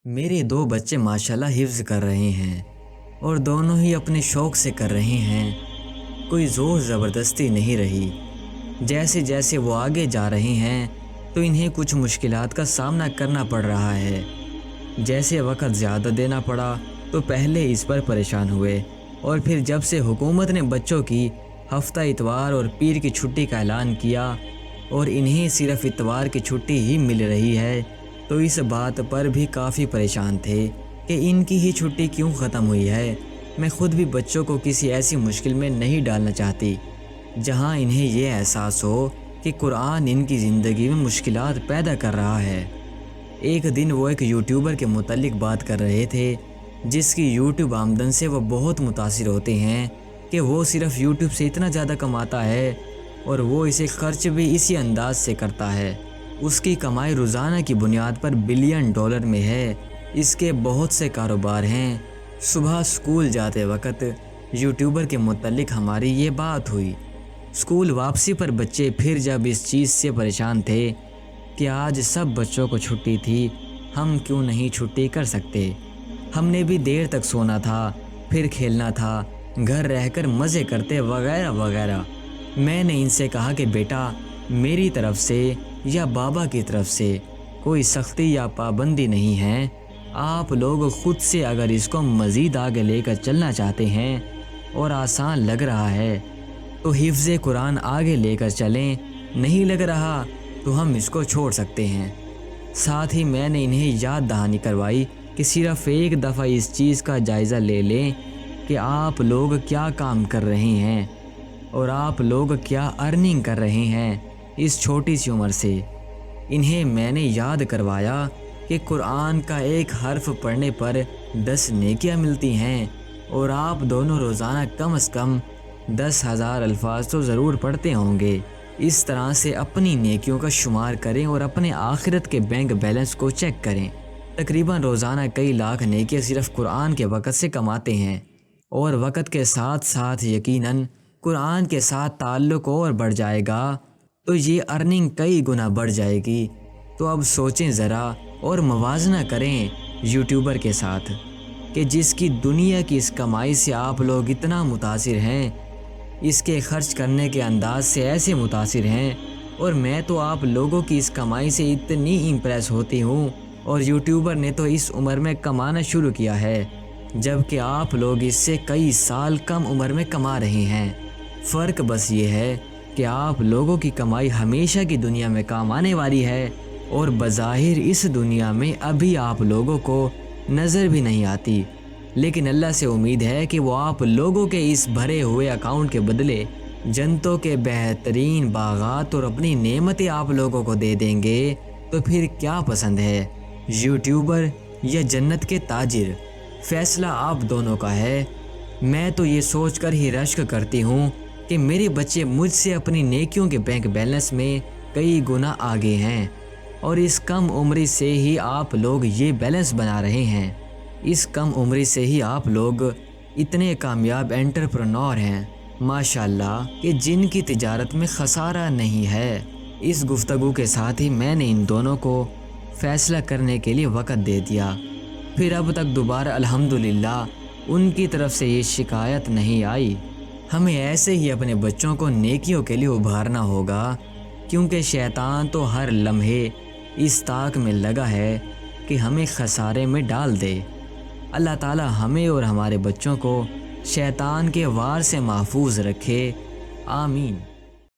میرے دو بچے ماشاءاللہ حفظ کر رہے ہیں اور دونوں ہی اپنے شوق سے کر رہے ہیں، کوئی زور زبردستی نہیں رہی۔ جیسے جیسے وہ آگے جا رہے ہیں تو انہیں کچھ مشکلات کا سامنا کرنا پڑ رہا ہے۔ جیسے وقت زیادہ دینا پڑا تو پہلے اس پر پریشان ہوئے، اور پھر جب سے حکومت نے بچوں کی ہفتہ اتوار اور پیر کی چھٹی کا اعلان کیا اور انہیں صرف اتوار کی چھٹی ہی مل رہی ہے تو اس بات پر بھی کافی پریشان تھے کہ ان کی ہی چھٹی کیوں ختم ہوئی ہے۔ میں خود بھی بچوں کو کسی ایسی مشکل میں نہیں ڈالنا چاہتی جہاں انہیں یہ احساس ہو کہ قرآن ان کی زندگی میں مشکلات پیدا کر رہا ہے۔ ایک دن وہ ایک یوٹیوبر کے متعلق بات کر رہے تھے جس کی یوٹیوب آمدن سے وہ بہت متاثر ہوتے ہیں کہ وہ صرف یوٹیوب سے اتنا زیادہ کماتا ہے اور وہ اسے خرچ بھی اسی انداز سے کرتا ہے۔ اس کی کمائی روزانہ کی بنیاد پر بلین ڈالر میں ہے۔ اس کے بہت سے کاروبار ہیں۔ صبح سکول جاتے وقت یوٹیوبر کے متعلق ہماری یہ بات ہوئی۔ سکول واپسی پر بچے پھر جب اس چیز سے پریشان تھے کہ آج سب بچوں کو چھٹی تھی، ہم کیوں نہیں چھٹی کر سکتے؟ ہم نے بھی دیر تک سونا تھا، پھر کھیلنا تھا، گھر رہ کر مزے کرتے وغیرہ وغیرہ۔ میں نے ان سے کہا کہ بیٹا، میری طرف سے یا بابا کی طرف سے کوئی سختی یا پابندی نہیں ہے۔ آپ لوگ خود سے اگر اس کو مزید آگے لے کر چلنا چاہتے ہیں اور آسان لگ رہا ہے تو حفظ قرآن آگے لے کر چلیں، نہیں لگ رہا تو ہم اس کو چھوڑ سکتے ہیں۔ ساتھ ہی میں نے انہیں یاد دہانی کروائی کہ صرف ایک دفعہ اس چیز کا جائزہ لے لیں کہ آپ لوگ کیا کام کر رہے ہیں اور آپ لوگ کیا ارننگ کر رہے ہیں اس چھوٹی سی عمر سے۔ انہیں میں نے یاد کروایا کہ قرآن کا ایک حرف پڑھنے پر 10 نیکیاں ملتی ہیں اور آپ دونوں روزانہ کم از کم 10,000 الفاظ تو ضرور پڑھتے ہوں گے۔ اس طرح سے اپنی نیکیوں کا شمار کریں اور اپنے آخرت کے بینک بیلنس کو چیک کریں۔ تقریباً روزانہ کئی لاکھ نیکیاں صرف قرآن کے وقت سے کماتے ہیں، اور وقت کے ساتھ ساتھ یقیناً قرآن کے ساتھ تعلق اور بڑھ جائے گا تو یہ ارننگ کئی گنا بڑھ جائے گی۔ تو اب سوچیں ذرا اور موازنہ کریں یوٹیوبر کے ساتھ کہ جس کی دنیا کی اس کمائی سے آپ لوگ اتنا متاثر ہیں، اس کے خرچ کرنے کے انداز سے ایسے متاثر ہیں، اور میں تو آپ لوگوں کی اس کمائی سے اتنی امپریس ہوتی ہوں، اور یوٹیوبر نے تو اس عمر میں کمانا شروع کیا ہے جبکہ آپ لوگ اس سے کئی سال کم عمر میں کما رہے ہیں۔ فرق بس یہ ہے کہ آپ لوگوں کی کمائی ہمیشہ کی دنیا میں کام آنے والی ہے اور بظاہر اس دنیا میں ابھی آپ لوگوں کو نظر بھی نہیں آتی، لیکن اللہ سے امید ہے کہ وہ آپ لوگوں کے اس بھرے ہوئے اکاؤنٹ کے بدلے جنتوں کے بہترین باغات اور اپنی نعمتیں آپ لوگوں کو دے دیں گے۔ تو پھر کیا پسند ہے، یوٹیوبر یا جنت کے تاجر؟ فیصلہ آپ دونوں کا ہے۔ میں تو یہ سوچ کر ہی رشک کرتی ہوں کہ میرے بچے مجھ سے اپنی نیکیوں کے بینک بیلنس میں کئی گنا آگے ہیں، اور اس کم عمری سے ہی آپ لوگ یہ بیلنس بنا رہے ہیں۔ اس کم عمری سے ہی آپ لوگ اتنے کامیاب انٹرپرنور ہیں ماشاءاللہ کہ جن کی تجارت میں خسارہ نہیں ہے۔ اس گفتگو کے ساتھ ہی میں نے ان دونوں کو فیصلہ کرنے کے لیے وقت دے دیا۔ پھر اب تک دوبارہ الحمدللہ ان کی طرف سے یہ شکایت نہیں آئی۔ ہمیں ایسے ہی اپنے بچوں کو نیکیوں کے لیے ابھارنا ہوگا، کیونکہ شیطان تو ہر لمحے اس طاق میں لگا ہے کہ ہمیں خسارے میں ڈال دے۔ اللہ تعالی ہمیں اور ہمارے بچوں کو شیطان کے وار سے محفوظ رکھے، آمین۔